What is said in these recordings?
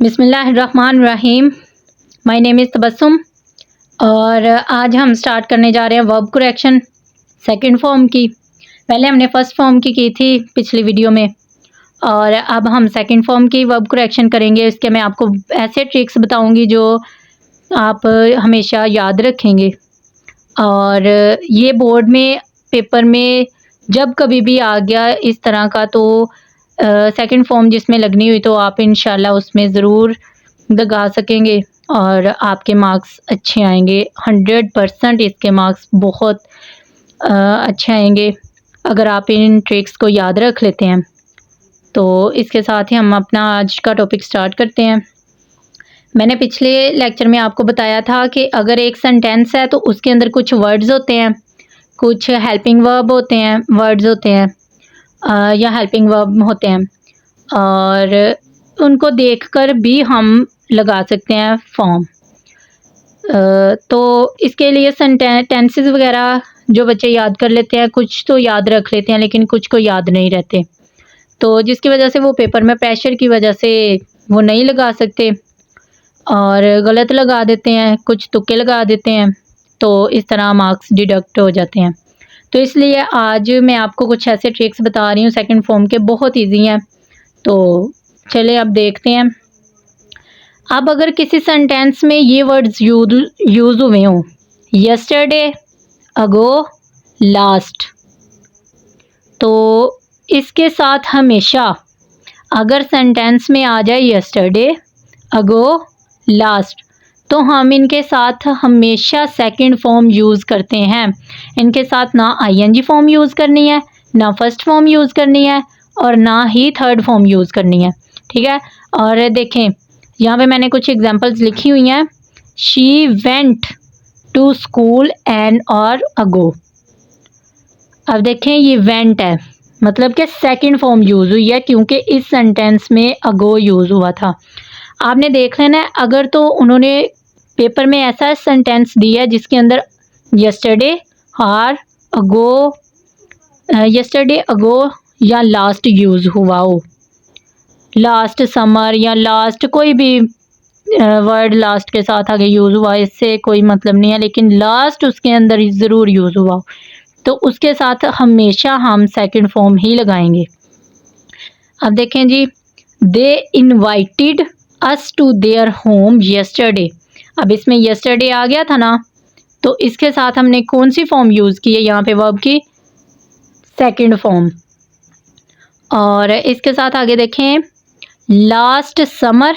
बिस्मिल्लाहिर्रहमानिर्रहीम। My name is Tabassum और आज हम स्टार्ट करने जा रहे हैं वर्ब करेक्शन सेकंड फॉर्म की। पहले हमने फर्स्ट फॉर्म की थी पिछली वीडियो में और अब हम सेकंड फॉर्म की वर्ब करेक्शन करेंगे। इसके मैं आपको ऐसे ट्रिक्स बताऊंगी जो आप हमेशा याद रखेंगे और ये बोर्ड में पेपर में जब कभी भी आ गया इस तरह का तो सेकंड फॉर्म जिसमें लगनी हुई तो आप इंशाल्लाह उसमें ज़रूर लगा सकेंगे और आपके मार्क्स अच्छे आएंगे। 100% इसके मार्क्स बहुत अच्छे आएंगे अगर आप इन ट्रिक्स को याद रख लेते हैं। तो इसके साथ ही हम अपना आज का टॉपिक स्टार्ट करते हैं। मैंने पिछले लेक्चर में आपको बताया था कि अगर एक सेंटेंस है तो उसके अंदर कुछ वर्ड्स होते हैं, कुछ हेल्पिंग वर्ब होते हैं, वर्ड्स होते हैं या हेल्पिंग वर्ब होते हैं और उनको देखकर भी हम लगा सकते हैं फॉर्म। तो इसके लिए टेंसेस वगैरह जो बच्चे याद कर लेते हैं, कुछ तो याद रख लेते हैं लेकिन कुछ को याद नहीं रहते, तो जिसकी वजह से वो पेपर में प्रेशर की वजह से वो नहीं लगा सकते और गलत लगा देते हैं, कुछ तुक्के लगा देते हैं, तो इस तरह मार्क्स डिडक्ट हो जाते हैं। तो इसलिए आज मैं आपको कुछ ऐसे ट्रिक्स बता रही हूँ सेकंड फॉर्म के, बहुत इजी हैं। तो चलिए अब देखते हैं। अब अगर किसी सेंटेंस में ये वर्ड्स यूज़ हुए हों, यस्टरडे, अगो, लास्ट, तो इसके साथ हमेशा अगर सेंटेंस में आ जाए यस्टरडे, अगो, लास्ट, तो हम इनके साथ हमेशा सेकंड फॉर्म यूज़ करते हैं। इनके साथ ना आईएनजी फॉर्म यूज़ करनी है, ना फर्स्ट फॉर्म यूज़ करनी है और ना ही थर्ड फॉर्म यूज़ करनी है, ठीक है। और देखें यहाँ पे मैंने कुछ एग्जांपल्स लिखी हुई हैं। She went to school an hour ago. अब देखें ये वेंट है, मतलब कि सेकंड फॉर्म यूज़ हुई है क्योंकि इस सेंटेंस में अगो यूज़ हुआ था। आपने देख लेना है, अगर तो उन्होंने पेपर में ऐसा सेंटेंस दिया है जिसके अंदर यस्टरडे और अगो, यस्टरडे, अगो या लास्ट यूज़ हुआ हो, लास्ट समर या लास्ट कोई भी वर्ड लास्ट के साथ आगे यूज़ हुआ, इससे कोई मतलब नहीं है, लेकिन लास्ट उसके अंदर ज़रूर यूज़ हुआ हो तो उसके साथ हमेशा हम सेकंड फॉर्म ही लगाएंगे। अब देखें जी, they invited us to their home yesterday. अब इसमें यस्टरडे आ गया था ना, तो इसके साथ हमने कौन सी फॉर्म यूज़ की है यहाँ पे, वर्ब की सेकंड फॉर्म। और इसके साथ आगे देखें, last summer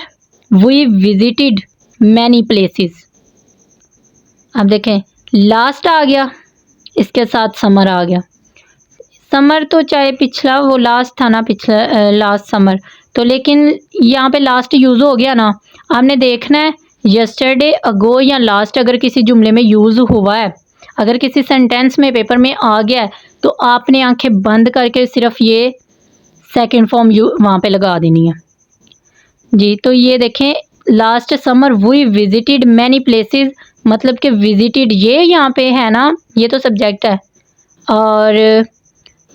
we visited many places. अब देखें लास्ट आ गया, इसके साथ समर आ गया। समर तो चाहे पिछला वो लास्ट था ना, पिछला लास्ट समर, तो लेकिन यहाँ पे लास्ट यूज़ हो गया ना। आपने देखना है यस्टरडे, अगो या लास्ट अगर किसी जुमले में यूज़ हुआ है, अगर किसी सेंटेंस में पेपर में आ गया है, तो आपने आंखें बंद करके सिर्फ ये सेकंड फॉर्म वहाँ पे लगा देनी है जी। तो ये देखें, last summer we visited many places, मतलब कि विजिटेड ये यहाँ पे है ना, ये तो सब्जेक्ट है और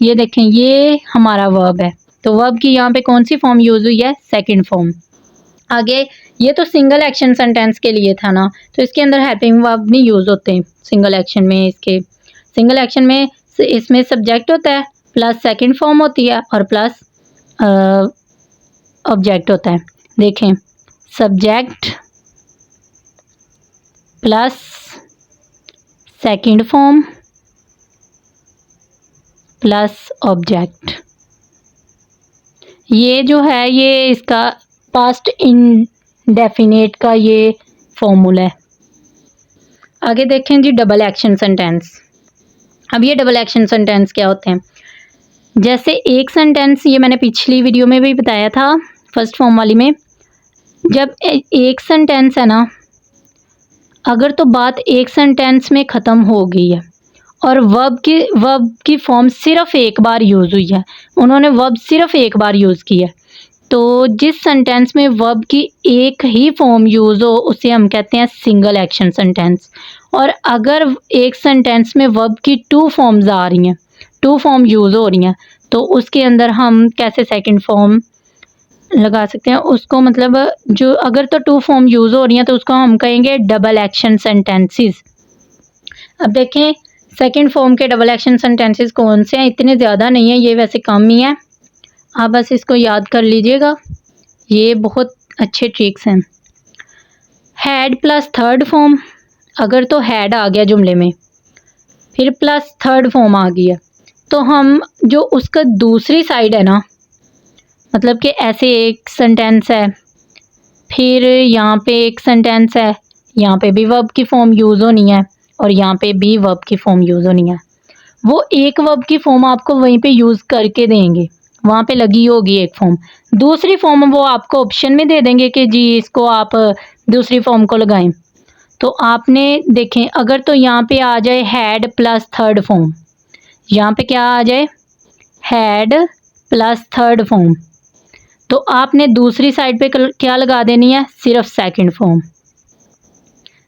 ये देखें ये हमारा वर्ब है, तो वर्ब की यहाँ पे कौन सी फॉर्म यूज़ हुई है, सेकंड फॉर्म। आगे ये तो सिंगल एक्शन सेंटेंस के लिए था ना, तो इसके अंदर हेल्पिंग वर्ब नहीं यूज़ होते सिंगल एक्शन में। इसके सिंगल एक्शन में इसमें सब्जेक्ट होता है प्लस सेकंड फॉर्म होती है और प्लस ऑब्जेक्ट होता है। देखें subject plus second form plus object, ये जो है ये इसका पास्ट इंडेफिनिट का ये फॉर्मूला है। आगे देखें जी, डबल एक्शन सेंटेंस। अब ये डबल एक्शन सेंटेंस क्या होते हैं, जैसे एक सेंटेंस, ये मैंने पिछली वीडियो में भी बताया था फर्स्ट फॉर्म वाली में, जब एक सेंटेंस है ना, अगर तो बात एक सेंटेंस में ख़त्म हो गई है और वर्ब की फॉर्म सिर्फ एक बार यूज़ हुई है, उन्होंने वर्ब सिर्फ एक बार यूज़ की है, तो जिस सेंटेंस में वर्ब की एक ही फॉर्म यूज़ हो उसे हम कहते हैं सिंगल एक्शन सेंटेंस। और अगर एक सेंटेंस में वर्ब की टू फॉर्म्स आ रही हैं, टू फॉर्म यूज़ हो रही हैं, तो उसके अंदर हम कैसे सेकंड फॉर्म लगा सकते हैं उसको, मतलब जो अगर तो टू फॉर्म यूज़ हो रही हैं तो उसको हम कहेंगे डबल एक्शन सेंटेंसेस। अब देखें सेकंड फॉर्म के डबल एक्शन सेंटेंसेस कौन से हैं, इतने ज़्यादा नहीं है, ये वैसे कम ही है, आप बस इसको याद कर लीजिएगा, ये बहुत अच्छे ट्रिक्स हैं। हैड प्लस थर्ड फॉर्म, अगर तो हैड आ गया जुमले में फिर प्लस थर्ड फॉर्म आ गया, तो हम जो उसका दूसरी साइड है ना, मतलब कि ऐसे एक सेंटेंस है, फिर यहाँ पे एक सेंटेंस है, यहाँ पे भी वर्ब की फॉर्म यूज़ होनी है और यहाँ पे भी वर्ब की फॉर्म यूज़ होनी है, वो एक वर्ब की फॉर्म आपको वहीं पे यूज़ करके देंगे, वहाँ पे लगी होगी एक फॉर्म, दूसरी फॉर्म वो आपको ऑप्शन में दे देंगे कि जी इसको आप दूसरी फॉर्म को लगाएं। तो आपने देखें अगर तो यहाँ पे आ जाए हैड प्लस थर्ड फॉर्म, यहाँ पे क्या आ जाए हैड प्लस थर्ड फॉर्म, तो आपने दूसरी साइड पे क्या लगा देनी है, सिर्फ सेकंड फॉर्म।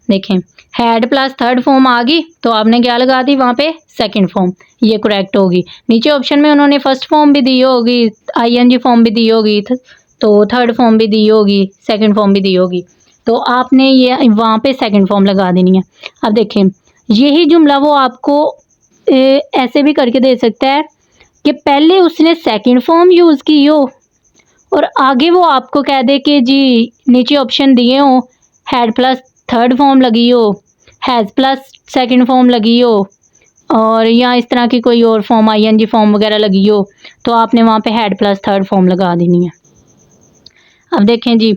देखें हैड प्लस थर्ड फॉर्म आ गई तो आपने क्या लगा दी वहाँ पे सेकंड फॉर्म, ये करेक्ट होगी। नीचे ऑप्शन में उन्होंने फर्स्ट फॉर्म भी दी होगी, आईएनजी फॉर्म भी दी होगी, तो थर्ड फॉर्म भी दी होगी, सेकंड फॉर्म भी दी होगी, तो आपने ये वहाँ पे सेकंड फॉर्म लगा देनी है। अब देखें यही जुमला वो आपको ऐसे भी करके दे सकता है कि पहले उसने सेकंड फॉर्म यूज़ की हो और आगे वो आपको कह दे कि जी नीचे ऑप्शन दिए हो हैड प्लस थर्ड फॉर्म लगी हो, हैज़ प्लस सेकंड फॉर्म लगी हो, और या इस तरह की कोई और फॉर्म आईएनजी फॉर्म वगैरह लगी हो, तो आपने वहाँ पे हैड प्लस थर्ड फॉर्म लगा देनी है। अब देखें जी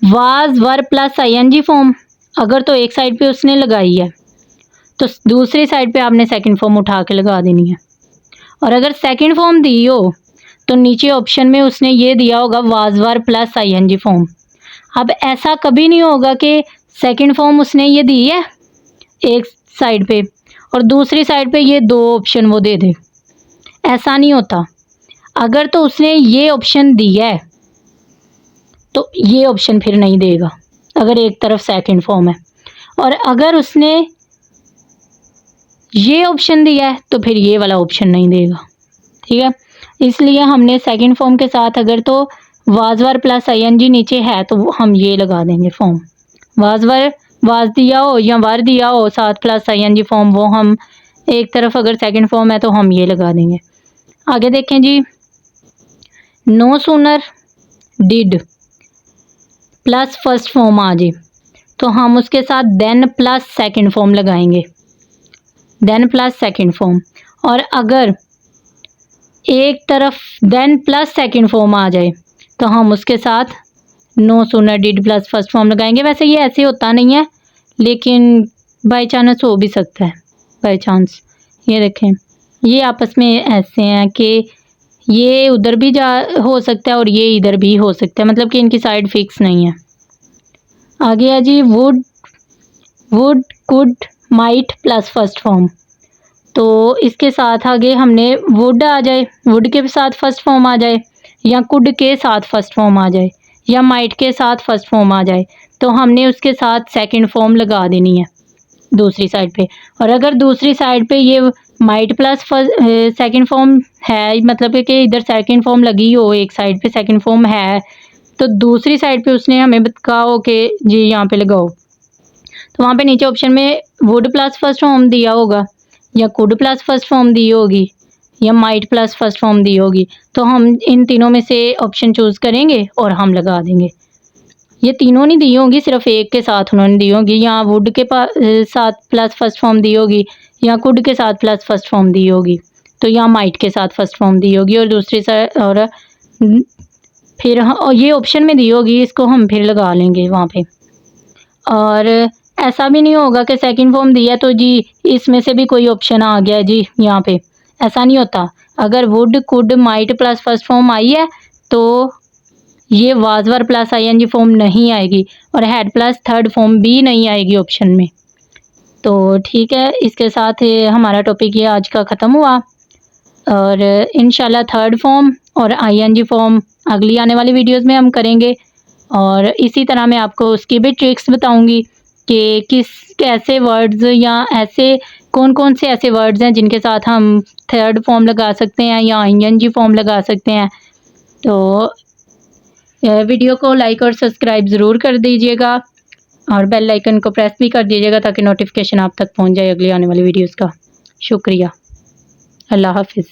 was were plus ING form, अगर तो एक साइड पे उसने लगाई है तो दूसरी साइड पे आपने सेकंड फॉर्म उठा के लगा देनी है, और अगर सेकंड फॉर्म दी हो तो नीचे ऑप्शन में उसने ये दिया होगा was were plus ING form. अब ऐसा कभी नहीं होगा कि सेकंड फॉर्म उसने ये दी है एक साइड पे और दूसरी साइड पे ये दो ऑप्शन वो दे दे, ऐसा नहीं होता। अगर तो उसने ये ऑप्शन दिया है तो ये ऑप्शन फिर नहीं देगा अगर एक तरफ सेकंड फॉर्म है, और अगर उसने ये ऑप्शन दिया है तो फिर ये वाला ऑप्शन नहीं देगा, ठीक है। इसलिए हमने सेकंड फॉर्म के साथ अगर तो वाजवर प्लस आईएनजी नीचे है तो हम ये लगा देंगे फॉर्म, वाजवर वाज दिया हो या वर दिया हो साथ प्लस आईएनजी फॉर्म, वो हम एक तरफ अगर सेकंड फॉर्म है तो हम ये लगा देंगे। आगे देखें जी no sooner did plus first form आ जाए तो हम उसके साथ देन प्लस सेकंड फॉर्म लगाएंगे, देन प्लस सेकंड फॉर्म, और अगर एक तरफ देन प्लस सेकंड फॉर्म आ जाए तो हम उसके साथ no sooner did plus first form लगाएंगे। वैसे ये ऐसे होता नहीं है लेकिन बाय चांस हो भी सकता है, बाय चांस। ये देखें ये आपस में ऐसे हैं कि ये उधर भी जा हो सकता है और ये इधर भी हो सकता है, मतलब कि इनकी साइड फिक्स नहीं है। आगे है जी would would could might plus first form, तो इसके साथ आगे हमने वुड आ जाए, वुड के साथ फर्स्ट फॉर्म आ जाए, या कुड के साथ फर्स्ट फॉर्म आ जाए, या माइट के साथ फर्स्ट फॉर्म आ जाए, तो हमने उसके साथ सेकंड फॉर्म लगा देनी है दूसरी साइड पे। और अगर दूसरी साइड पे ये माइट प्लस सेकंड फॉर्म है, मतलब कि इधर सेकंड फॉर्म लगी हो एक साइड पे सेकंड फॉर्म है, तो दूसरी साइड पे उसने हमें कहा हो कि जी यहाँ पे लगाओ, तो वहाँ पे नीचे ऑप्शन में वुड प्लस फर्स्ट फॉर्म दिया होगा, या कुड प्लस फर्स्ट फॉर्म दी होगी, या माइट प्लस फर्स्ट फॉर्म दी होगी, तो हम इन तीनों में से ऑप्शन चूज़ करेंगे और हम लगा देंगे। ये तीनों नहीं दी होंगी, सिर्फ एक के साथ उन्होंने दी होगी, या वुड के साथ प्लस फर्स्ट फॉर्म दी होगी, या कुड के साथ प्लस फर्स्ट फॉर्म दी होगी, तो या माइट के साथ फर्स्ट फॉर्म दी होगी, और दूसरी साइड और फिर और ये ऑप्शन में दी होगी, इसको हम फिर लगा लेंगे वहाँ पे। और ऐसा भी नहीं होगा कि सेकंड फॉर्म दिया तो जी इसमें से भी कोई ऑप्शन आ गया जी यहाँ पे, ऐसा नहीं होता। अगर would could might plus first form आई है तो ये वाजवर प्लस आईएनजी फॉर्म नहीं आएगी, और हैड प्लस थर्ड फॉर्म भी नहीं आएगी ऑप्शन में। तो ठीक है, इसके साथ हमारा टॉपिक ये आज का ख़त्म हुआ, और इंशाल्लाह थर्ड फॉर्म और आईएनजी फॉर्म अगली आने वाली वीडियोस में हम करेंगे, और इसी तरह मैं आपको उसकी भी ट्रिक्स बताऊंगी कि किस कैसे वर्ड्स या ऐसे कौन कौन से ऐसे वर्ड्स हैं जिनके साथ हम थर्ड फॉर्म लगा सकते हैं या आईएनजी फॉर्म लगा सकते हैं। तो वीडियो को लाइक और सब्सक्राइब ज़रूर कर दीजिएगा और बेल आइकन को प्रेस भी कर दीजिएगा ताकि नोटिफिकेशन आप तक पहुंच जाए अगली आने वाली वीडियोस का। शुक्रिया। अल्लाह हाफिज़।